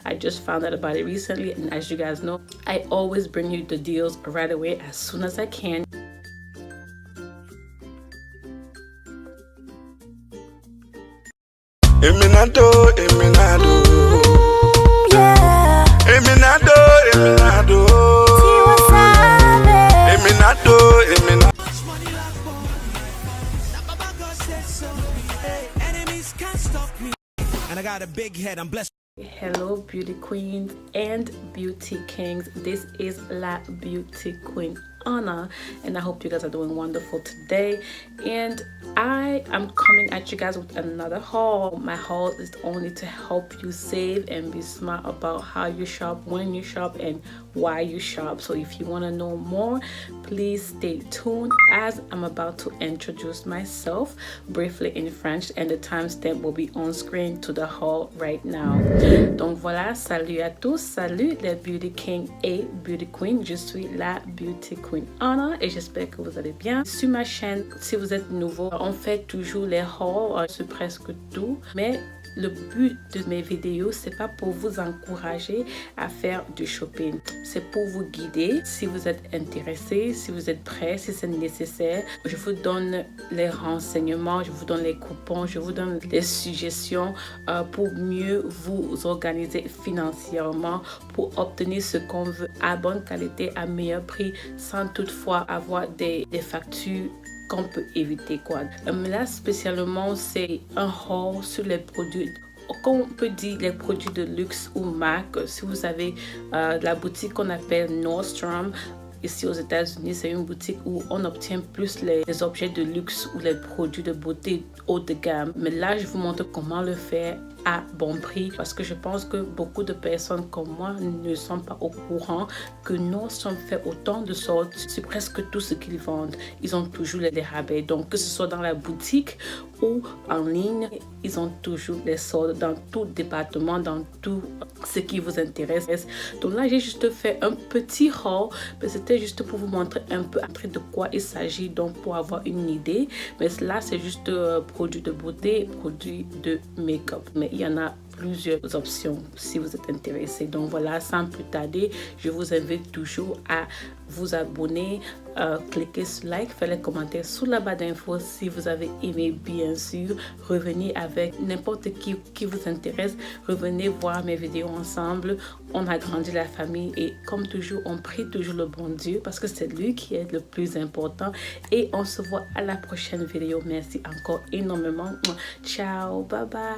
I just found out about it recently, and as you guys know, I always bring you the deals right away as soon as I can. Eminado, Eminado, yeah. Eminado, Eminado, Eminado, Eminado. And I got a big head, I'm blessed. Hello beauty queens and beauty kings, this is Labeautyqueenana, and I hope you guys are doing wonderful today. And I am coming at you guys with another haul. My haul is only to help you save and be smart about how you shop, when you shop, and why you shop. So if you want to know more, please stay tuned as I'm about to introduce myself briefly in French, and the timestamp will be on screen to the haul right now. Donc voilà, salut à tous, salut les beauty kings et beauty queens, je suis la Beautyqueenana et j'espère que vous allez bien. Sur ma chaîne, si vous êtes nouveau, on fait toujours les hauls sur presque tout, mais le but de mes vidéos, c'est pas pour vous encourager à faire du shopping, c'est pour vous guider. Si vous êtes intéressé, si vous êtes prêt, si c'est nécessaire, je vous donne les renseignements, je vous donne les coupons, je vous donne des suggestions pour mieux vous organiser financièrement, pour obtenir ce qu'on veut à bonne qualité, à meilleur prix, sans toutefois avoir des factures qu'on peut éviter quoi. Là spécialement c'est un haul sur les produits, comme on peut dire les produits de luxe ou marque. Si vous avez la boutique qu'on appelle Nordstrom ici aux États-Unis, c'est une boutique où on obtient plus les objets de luxe ou les produits de beauté haut de gamme. Mais là je vous montre comment le faire à bon prix, parce que je pense que beaucoup de personnes comme moi ne sont pas au courant que Nordstrom fait autant de soldes sur presque tout ce qu'ils vendent. Ils ont toujours les rabais, donc que ce soit dans la boutique ou en ligne, ils ont toujours les soldes dans tout département, dans tout ce qui vous intéresse. Donc là j'ai juste fait un petit haul, mais c'était juste pour vous montrer un peu après de quoi il s'agit, donc pour avoir une idée. Mais là c'est juste produits de beauté, produits de make-up, mais il y en a plusieurs options si vous êtes intéressé. Donc voilà, sans plus tarder, je vous invite toujours à vous abonner, cliquez sur like, faites les commentaires sous la barre d'infos si vous avez aimé, bien sûr. Revenez avec n'importe qui vous intéresse, revenez voir mes vidéos ensemble. On agrandit la famille et comme toujours on prie toujours le bon Dieu parce que c'est lui qui est le plus important. Et on se voit à la prochaine vidéo. Merci encore énormément. Ciao, bye bye.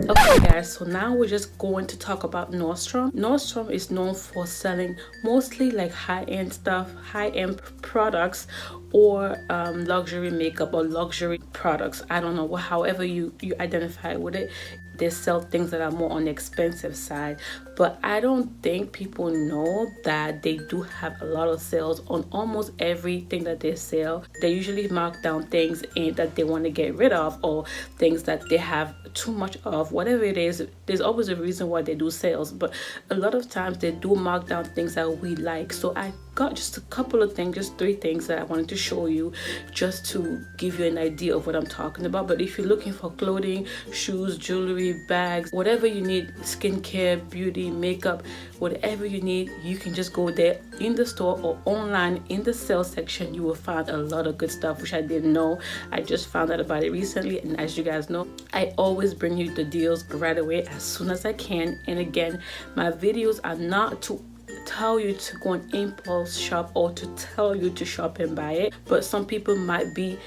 Okay guys, so now we're just going to talk about Nordstrom. Nordstrom is known for selling mostly like high-end stuff, high-end products, or luxury makeup or luxury products. I don't know, however you identify with it. They sell things that are more on the expensive side, but I don't think people know that they do have a lot of sales on almost everything that they sell. They usually mark down things that they want to get rid of, or things that they have too much of. Whatever it is, there's always a reason why they do sales, but a lot of times they do mark down things that we like. So I got just a couple of things, just 3 things that I wanted to show you, just to give you an idea of what I'm talking about. But if you're looking for clothing, shoes, jewelry, bags, whatever you need, skincare, beauty, makeup, whatever you need, you can just go there in the store or online in the sales section. You will find a lot of good stuff which I didn't know. I just found out about it recently, and as you guys know, I always bring you the deals right away as soon as I can. And again, my videos are not to tell you to go and impulse shop or to tell you to shop and buy it, but some people might be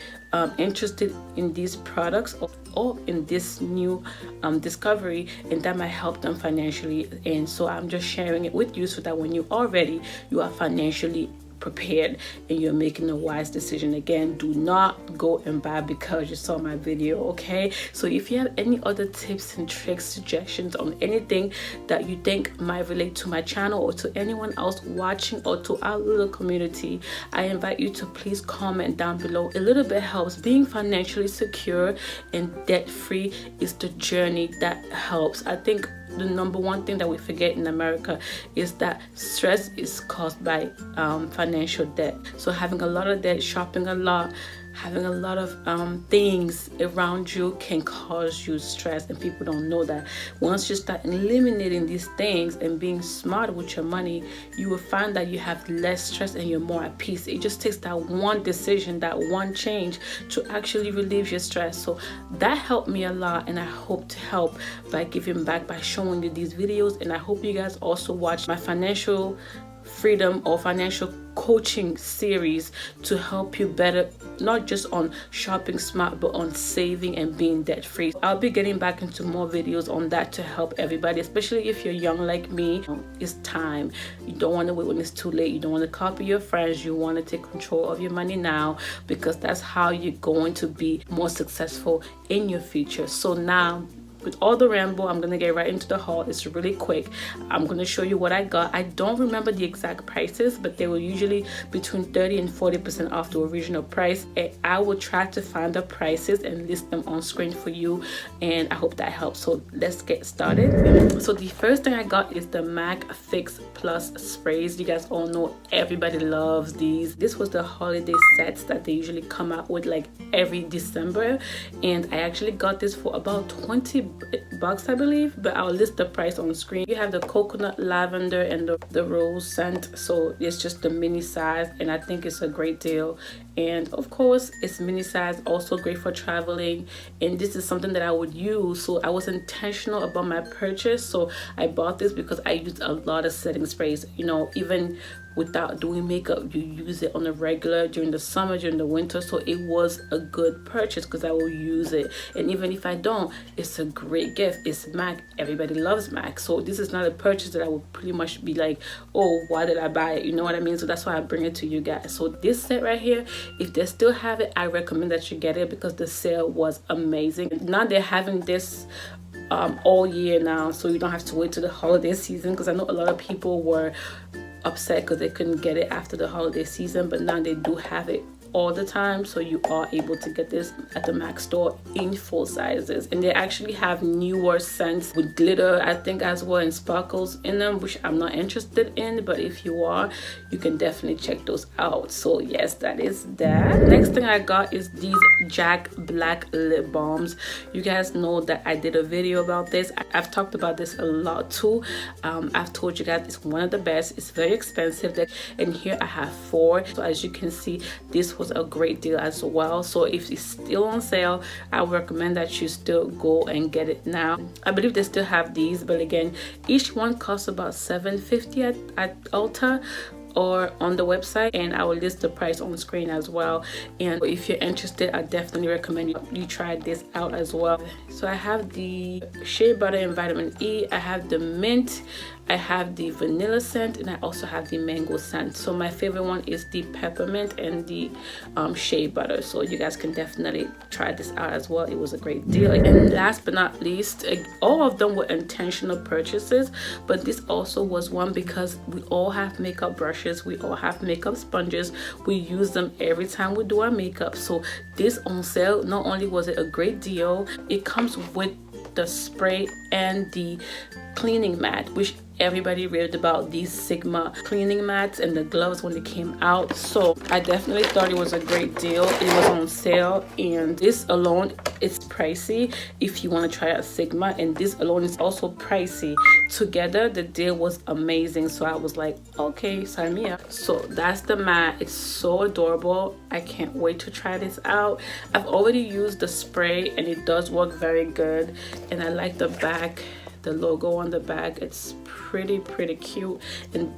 interested in these products or in this new discovery, and that might help them financially. And so I'm just sharing it with you so that when you are ready, you are financially prepared and you're making a wise decision. Again, do not go and buy because you saw my video, okay? So if you have any other tips and tricks, suggestions on anything that you think might relate to my channel or to anyone else watching or to our little community, I invite you to please comment down below. A little bit helps. Being financially secure and debt-free is the journey that helps. I think the #1 thing that we forget in America is that stress is caused by financial debt. So having a lot of debt, shopping a lot, having a lot of things around you can cause you stress, and people don't know that. Once you start eliminating these things and being smart with your money, you will find that you have less stress and you're more at peace. It just takes that one decision, that one change to actually relieve your stress. So that helped me a lot, and I hope to help by giving back, by showing you these videos. And I hope you guys also watch my financial freedom or financial coaching series to help you better, not just on shopping smart, but on saving and being debt free. I'll be getting back into more videos on that to help everybody, especially if you're young like me. It's time. You don't want to wait when it's too late. You don't want to copy your friends. You want to take control of your money now, because that's how you're going to be more successful in your future. So now, with all the ramble, I'm gonna get right into the haul. It's really quick. I'm gonna show you what I got. I don't remember the exact prices, but they were usually between 30 and 40% off the original price. And I will try to find the prices and list them on screen for you, and I hope that helps. So let's get started. So the first thing I got is the MAC Fix Plus sprays. You guys all know everybody loves these. This was the holiday sets that they usually come out with like every December, and I actually got this for about $20, I believe, but I'll list the price on screen. You have the coconut, lavender, and the rose scent. So it's just the mini size, and I think it's a great deal. And of course, it's mini size, also great for traveling, and this is something that I would use. So I was intentional about my purchase. So I bought this because I use a lot of setting sprays, you know, even without doing makeup. You use it on a regular during the summer, during the winter. So it was a good purchase because I will use it. And even if I don't, it's a great gift. It's MAC. Everybody loves MAC. So this is not a purchase that I would pretty much be like, oh, why did I buy it? You know what I mean? So that's why I bring it to you guys. So this set right here, if they still have it, I recommend that you get it because the sale was amazing. Now they're having this all year now, so you don't have to wait till the holiday season, because I know a lot of people were upset because they couldn't get it after the holiday season, but now they do have it all the time, so you are able to get this at the MAC store in full sizes. And they actually have newer scents with glitter, I think, as well, and sparkles in them, which I'm not interested in, but if you are, you can definitely check those out. So yes, that is that. Next thing I got is these Jack Black lip balms. You guys know that I did a video about this. I've talked about this a lot too. I've told you guys it's one of the best. It's very expensive, and here I have 4. So as you can see, this was a great deal as well. So if it's still on sale, I would recommend that you still go and get it now. I believe they still have these, but again, each one costs about $7.50 at Ulta or on the website, and I will list the price on the screen as well. And if you're interested, I definitely recommend you try this out as well. So I have the shea butter and vitamin E, I have the mint, I have the vanilla scent, and I also have the mango scent. So my favorite one is the peppermint and the shea butter. So you guys can definitely try this out as well. It was a great deal. And last but not least, all of them were intentional purchases, but this also was one because we all have makeup brushes, we all have makeup sponges, we use them every time we do our makeup. So this on sale, not only was it a great deal, it comes with the spray and the cleaning mat, which everybody raved about, these Sigma cleaning mats and the gloves when they came out. So I definitely thought it was a great deal. It was on sale, and this alone is pricey if you want to try out Sigma, and this alone is also pricey. Together the deal was amazing, so I was like, okay, sign me up. So that's the mat. It's so adorable. I can't wait to try this out. I've already used the spray and it does work very good, and I like the back, the logo on the back. It's pretty cute, and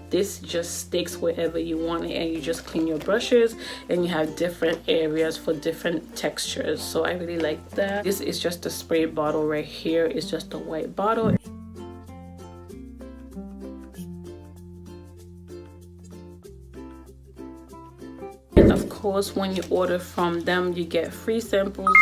this just sticks wherever you want it, and you just clean your brushes and you have different areas for different textures. So I really like that. This is just a spray bottle right here. It's just a white bottle. Of course, when you order from them, you get free samples.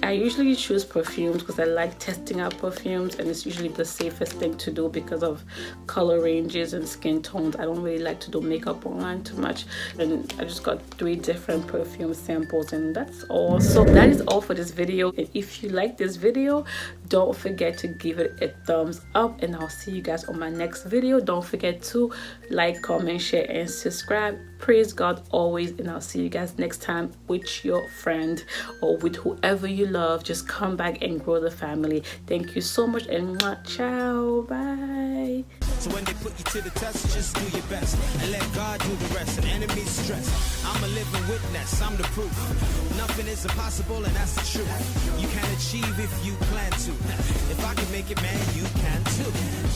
I usually choose perfumes because I like testing out perfumes, and it's usually the safest thing to do because of color ranges and skin tones. I don't really like to do makeup online too much, and I just got 3 different perfume samples, and that's all. So that is all for this video, and if you like this video, don't forget to give it a thumbs up, and I'll see you guys on my next video. Don't forget to like, comment, share, and subscribe. Praise God always, and I'll see you guys guys next time with your friend or with whoever you love. Just come back and grow the family. Thank you so much, and ciao, bye. So when they put you to the test, just do your best and let God do the rest. And enemies stress, I'm a living witness, I'm the proof. Nothing is impossible, and that's the truth. You can achieve if you plan to. If I can make it, man, you can too.